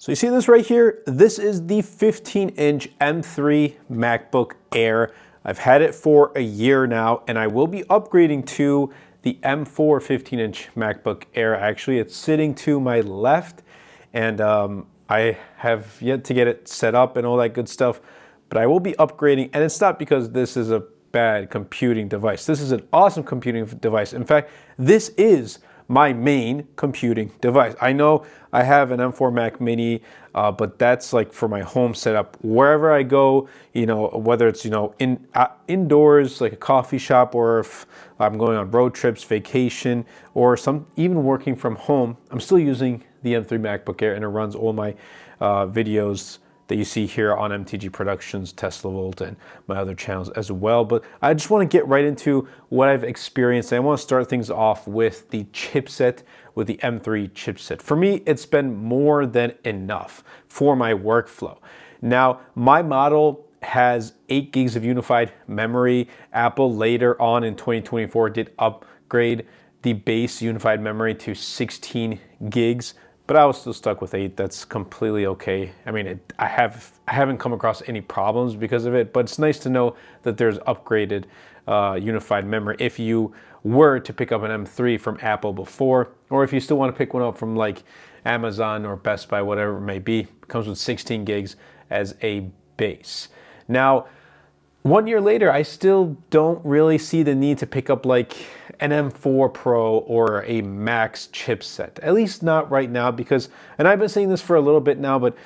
So you see this right here? This is the 15-inch M3 MacBook Air. I've had it for a year now, and I will be upgrading to the M4 15-inch MacBook Air. Actually, it's sitting to my left, and I have yet to get it set up and all that good stuff, but I will be upgrading, and it's not because this is a bad computing device. This is an awesome computing device. In fact, this is my main computing device. I know I have an M4 Mac Mini, but that's like for my home setup. Wherever I go, you know, whether it's, you know, indoors, like a coffee shop, or if I'm going on road trips, vacation, or even working from home, I'm still using the M3 MacBook Air, and it runs all my videos that you see here on MTG Productions, Tesla Volt, and my other channels as well. But I just want to get right into what I've experienced. I want to start things off with the chipset, with the M3 chipset. For me, it's been more than enough for my workflow. Now, my model has 8 gigs of unified memory. Apple later on in 2024 did upgrade the base unified memory to 16 gigs. But I was still stuck with 8. That's completely okay. I mean, I haven't come across any problems because of it, but it's nice to know that there's upgraded unified memory if you were to pick up an M3 from Apple before, or if you still want to pick one up from like Amazon or Best Buy, whatever it may be. It comes with 16 gigs as a base. Now, 1 year later, I still don't really see the need to pick up like an M4 Pro or a Max chipset, at least not right now, because, and I've been saying this for a little bit now, but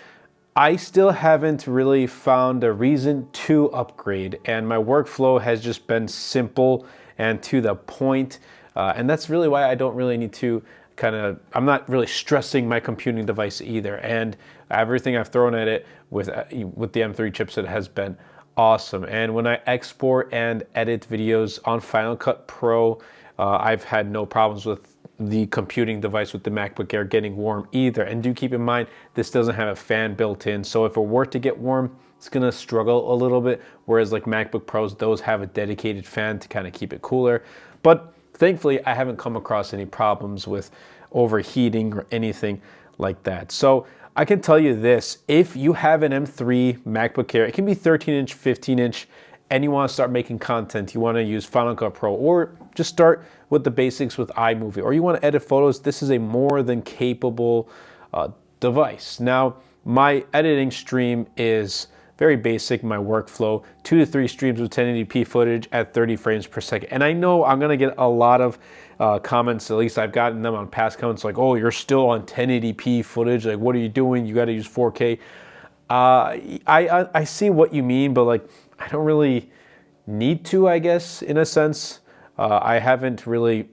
I still haven't really found a reason to upgrade, and my workflow has just been simple and to the point, and that's really why I don't really need to I'm not really stressing my computing device either, and everything I've thrown at it with the M3 chipset has been awesome. And when I export and edit videos on Final Cut Pro, I've had no problems with the computing device with the MacBook Air getting warm either. And do keep in mind, this doesn't have a fan built in, so if it were to get warm, it's gonna struggle a little bit, whereas like MacBook Pros, those have a dedicated fan to kind of keep it cooler. But thankfully, I haven't come across any problems with overheating or anything like that. So I can tell you this, if you have an M3 MacBook Air, it can be 13-inch, 15-inch, and you want to start making content, you want to use Final Cut Pro, or just start with the basics with iMovie, or you want to edit photos, this is a more than capable device. Now, my editing stream is very basic, my workflow, 2 to 3 streams with 1080p footage at 30 frames per second. And I know I'm going to get a lot of comments, at least I've gotten them on past comments, like, oh, you're still on 1080p footage, like, what are you doing? You got to use 4K. I see what you mean, but like, I don't really need to, I guess, in a sense. I haven't really,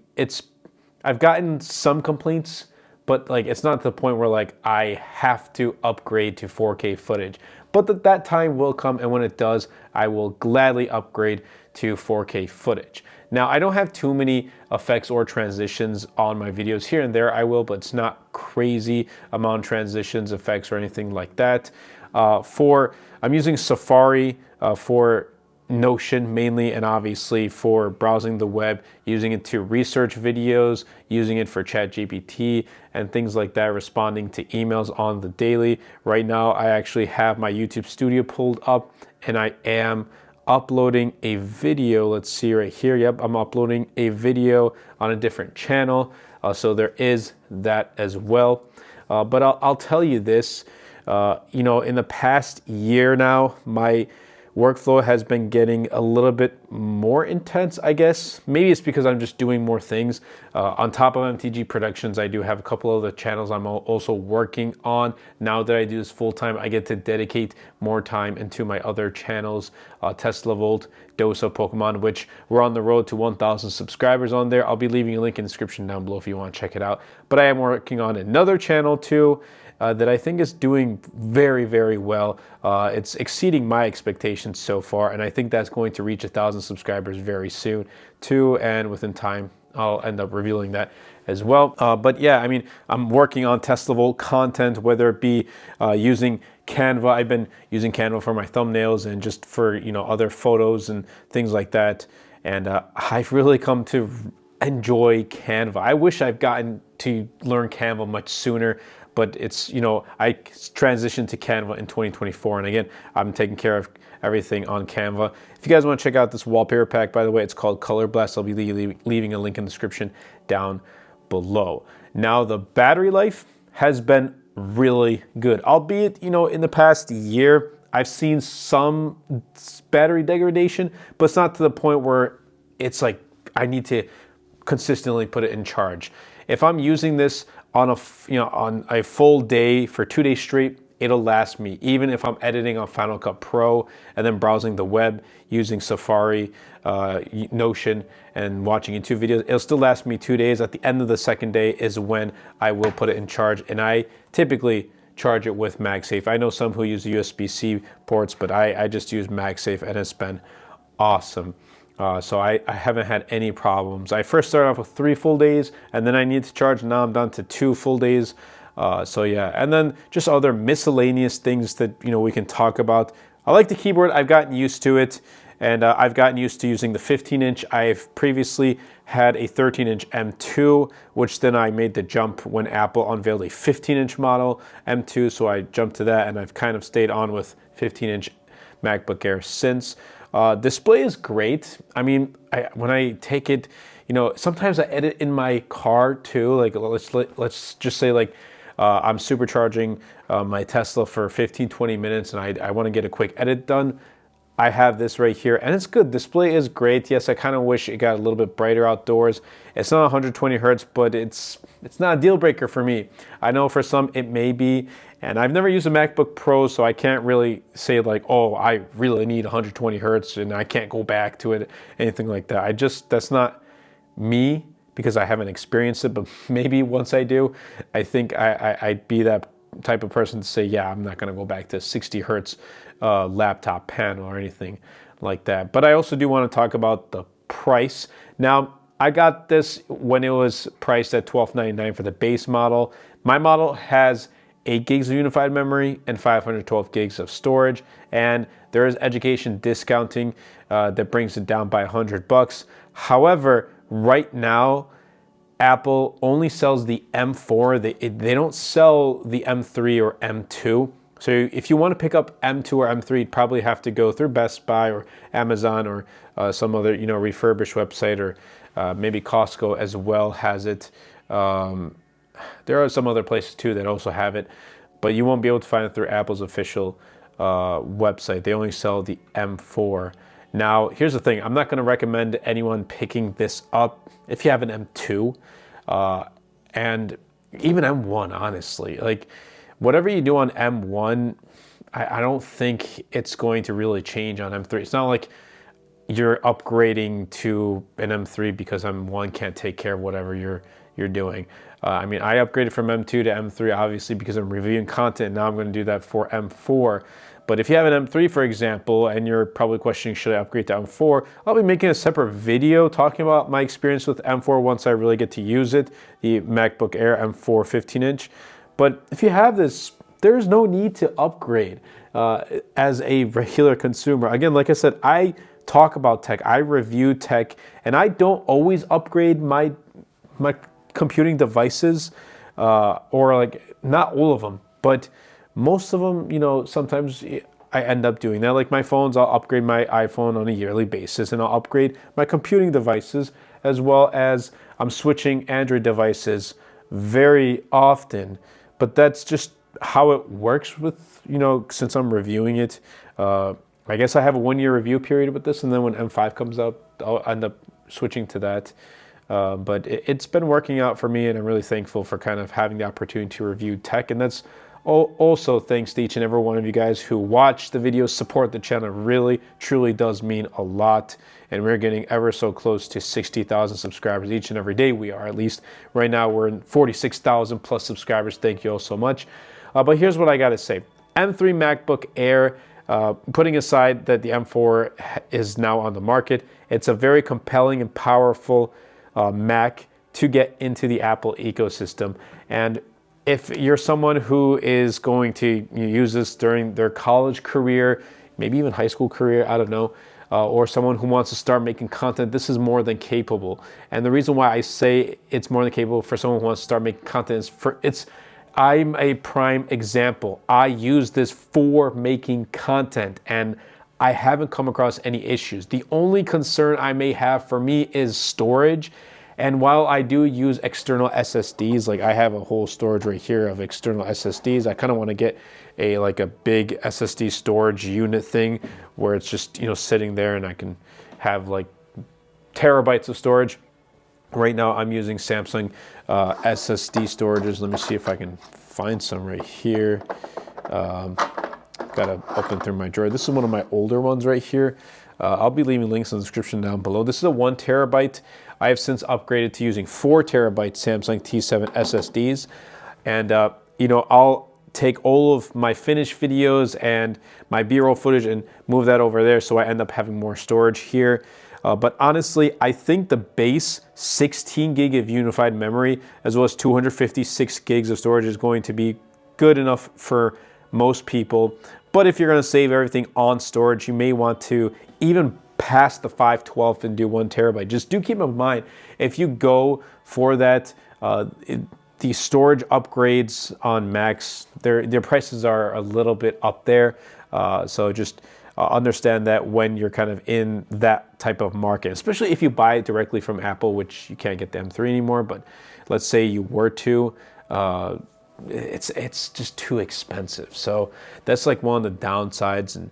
I've gotten some complaints, but like, it's not to the point where like, I have to upgrade to 4K footage. But that time will come, and when it does, I will gladly upgrade to 4K footage. Now, I don't have too many effects or transitions on my videos. Here and there I will, but it's not crazy amount of transitions, effects, or anything like that. I'm using Safari for Notion mainly, and obviously for browsing the web, using it to research videos, using it for ChatGPT and things like that, responding to emails on the daily. Right now, I actually have my YouTube Studio pulled up, and I am uploading a video. Let's see right here. Yep, I'm uploading a video on a different channel. So there is that as well. But I'll tell you this, you know, in the past year now, my workflow has been getting a little bit more intense, I guess. Maybe it's because I'm just doing more things. On top of MTG Productions, I do have a couple other channels I'm also working on. Now that I do this full time, I get to dedicate more time into my other channels, Tesla Volt, Dose of Pokemon, which we're on the road to 1,000 subscribers on there. I'll be leaving a link in the description down below if you want to check it out. But I am working on another channel too, that I think is doing very, very well. It's exceeding my expectations so far, and I think that's going to reach 1,000 subscribers very soon too, and within time I'll end up revealing that as well. But yeah, I mean, I'm working on Tesla Volt content, whether it be using Canva. I've been using Canva for my thumbnails and just for, you know, other photos and things like that, and I've really come to enjoy Canva. I wish I've gotten to learn Canva much sooner, but it's, you know, I transitioned to Canva in 2024, and again, I'm taking care of everything on Canva. If you guys want to check out this wallpaper pack, by the way, it's called Color Blast. I'll be leaving a link in the description down below. Now, the battery life has been really good, albeit, you know, in the past year, I've seen some battery degradation, but it's not to the point where it's like I need to consistently put it in charge. If I'm using this on a full day for 2 days straight, it'll last me. Even if I'm editing on Final Cut Pro and then browsing the web using Safari, Notion, and watching YouTube videos, it'll still last me 2 days. At the end of the second day is when I will put it in charge, and I typically charge it with MagSafe. I know some who use USB-C ports, but I just use MagSafe, and it's been awesome. So I haven't had any problems. I first started off with 3 full days, and then I needed to charge. Now I'm down to 2 full days. So yeah, and then just other miscellaneous things that, you know, we can talk about. I like the keyboard. I've gotten used to it, and I've gotten used to using the 15-inch. I've previously had a 13-inch M2, which then I made the jump when Apple unveiled a 15-inch model M2, so I jumped to that, and I've kind of stayed on with 15-inch MacBook Air since. Display is great. I mean, when I take it, you know, sometimes I edit in my car too. Like let's just say like I'm supercharging my Tesla for 15-20 minutes, and I want to get a quick edit done. I have this right here, and it's good. Display is great. Yes, I kind of wish it got a little bit brighter outdoors. It's not 120 hertz, but it's not a deal breaker for me. I know for some it may be, and I've never used a MacBook Pro, so I can't really say like, oh, I really need 120 hertz and I can't go back to it, anything like that. That's not me because I haven't experienced it, but maybe once I do, I think I'd be that type of person to say, yeah, I'm not going to go back to 60 hertz laptop panel or anything like that. But I also do want to talk about the price. Now, I got this when it was priced at $12.99 for the base model. My model has 8 gigs of unified memory and 512 gigs of storage, and there is education discounting that brings it down by $100. However, right now, Apple only sells the M4. They don't sell the M3 or M2. So if you want to pick up M2 or M3, you'd probably have to go through Best Buy or Amazon or some other, you know, refurbished website, or maybe Costco as well has it. There are some other places too that also have it, but you won't be able to find it through Apple's official website. They only sell the M4. Now, here's the thing. I'm not going to recommend anyone picking this up if you have an M2 and even M1, honestly. Like, whatever you do on M1, I don't think it's going to really change on M3. It's not like you're upgrading to an M3 because M1 can't take care of whatever you're doing. I mean, I upgraded from M2 to M3 obviously because I'm reviewing content. Now I'm going to do that for M4. But if you have an M3, for example, and you're probably questioning, should I upgrade to M4? I'll be making a separate video talking about my experience with M4 once I really get to use it, the MacBook Air M4 15-inch. But if you have this, there's no need to upgrade as a regular consumer. Again, like I said, I talk about tech, I review tech, and I don't always upgrade my computing devices, or like not all of them, but most of them, you know, sometimes I end up doing that. Like my phones, I'll upgrade my iPhone on a yearly basis, and I'll upgrade my computing devices, as well as I'm switching Android devices very often. But that's just how it works with, you know, since I'm reviewing it. I guess I have a 1-year review period with this, and then when M5 comes out, I'll end up switching to that. But it's been working out for me, and I'm really thankful for kind of having the opportunity to review tech. And that's also thanks to each and every one of you guys who watch the videos, support the channel. Really, truly does mean a lot. And we're getting ever so close to 60,000 subscribers each and every day. We are, at least right now, we're in 46,000 plus subscribers. Thank you all so much. But here's what I got to say. M3 MacBook Air, putting aside that the M4 is now on the market, it's a very compelling and powerful Mac to get into the Apple ecosystem. And if you're someone who is going to use this during their college career, maybe even high school career, I don't know, or someone who wants to start making content, this is more than capable. And the reason why I say it's more than capable for someone who wants to start making content is I'm a prime example. I use this for making content and I haven't come across any issues. The only concern I may have for me is storage. And while I do use external SSDs, like I have a whole storage right here of external SSDs, I kind of want to get a big SSD storage unit thing where it's just, sitting there and I can have like terabytes of storage. Right now I'm using Samsung SSD storages. Let me see if I can find some right here. Gotta open through my drawer. This is one of my older ones right here. I'll be leaving links in the description down below. This is a 1 terabyte. I have since upgraded to using 4 terabyte Samsung T7 SSDs. And I'll take all of my finished videos and my B-roll footage and move that over there, so I end up having more storage here. But honestly, I think the base 16 gig of unified memory as well as 256 gigs of storage is going to be good enough for most people. But if you're going to save everything on storage, you may want to even pass the 512 and do 1 terabyte. Just do keep in mind, if you go for that, the storage upgrades on Macs, their prices are a little bit up there. So just understand that when you're kind of in that type of market, especially if you buy it directly from Apple, which you can't get the M3 anymore, but let's say you were to, it's just too expensive. So that's like one of the downsides. And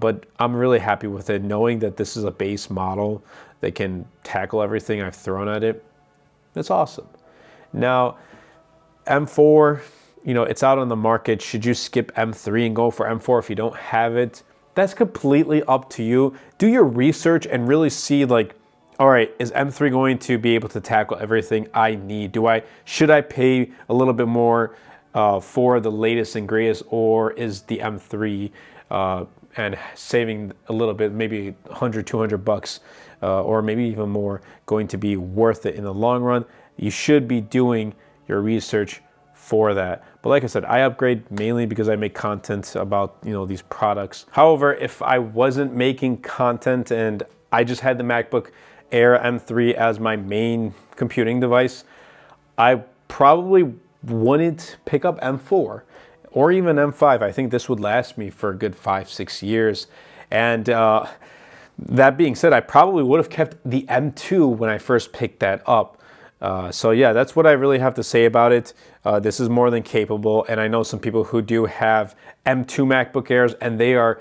but I'm really happy with it, knowing that this is a base model that can tackle everything I've thrown at it. That's awesome. Now, M4, it's out on the market. Should you skip M3 and go for M4 if you don't have it? That's completely up to you. Do your research and really see, like, all right, is M3 going to be able to tackle everything I need? Should I pay a little bit more for the latest and greatest, or is the M3 and saving a little bit, maybe 100, 200 bucks, or maybe even more, going to be worth it in the long run? You should be doing your research for that. But like I said, I upgrade mainly because I make content about these products. However, if I wasn't making content and I just had the MacBook Air M3 as my main computing device, I probably wouldn't pick up M4 or even M5. I think this would last me for a good 5-6 years. And that being said, I probably would have kept the M2 when I first picked that up. So yeah, that's what I really have to say about it. This is more than capable, and I know some people who do have M2 MacBook Airs and they are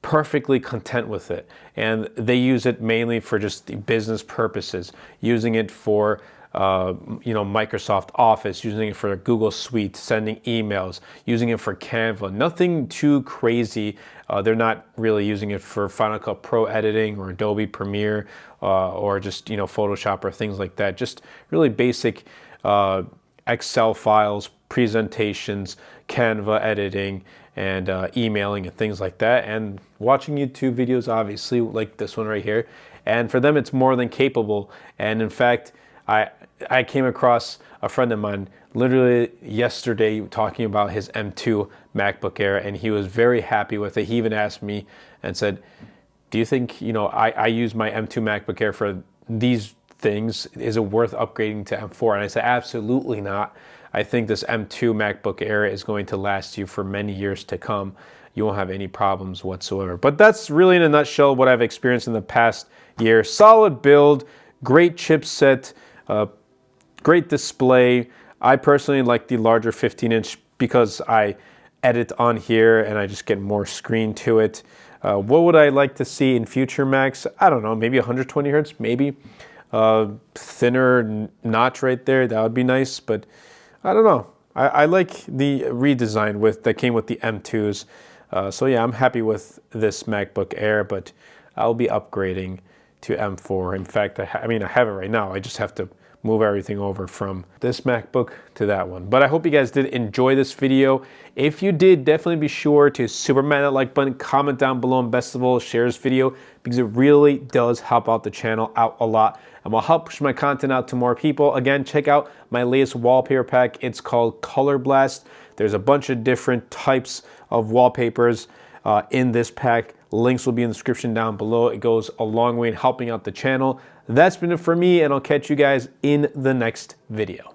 perfectly content with it, and they use it mainly for just the business purposes, using it for Microsoft Office, using it for Google Suite, sending emails, using it for Canva. Nothing too crazy. They're not really using it for Final Cut Pro editing or Adobe Premiere or just Photoshop or things like that. Just really basic Excel files, presentations, Canva editing, and emailing and things like that, and watching YouTube videos, obviously, like this one right here. And for them, it's more than capable. And in fact, I came across a friend of mine literally yesterday talking about his M2 MacBook Air, and he was very happy with it. He even asked me and said, do you think, I use my M2 MacBook Air for these things. Is it worth upgrading to M4? And I said, absolutely not. I think this M2 MacBook Air is going to last you for many years to come. You won't have any problems whatsoever. But that's really in a nutshell what I've experienced in the past year. Solid build, great chipset, great display. I personally like the larger 15-inch because I edit on here and I just get more screen to it. What would I like to see in future Macs? I don't know, maybe 120 hertz, maybe. Thinner notch right there, that would be nice, but I don't know. I like the redesign that came with the M2s. So yeah, I'm happy with this MacBook Air, but I'll be upgrading to M4. In fact, I have it right now. I just have to move everything over from this MacBook to that one. But I hope you guys did enjoy this video. If you did, definitely be sure to superman that like button, comment down below, and best of all, share this video because it really does help out the channel out a lot and will help push my content out to more people. Again, check out my latest wallpaper pack. It's called Color Blast. There's a bunch of different types of wallpapers in this pack. Links will be in the description down below. It goes a long way in helping out the channel. That's been it for me, and I'll catch you guys in the next video.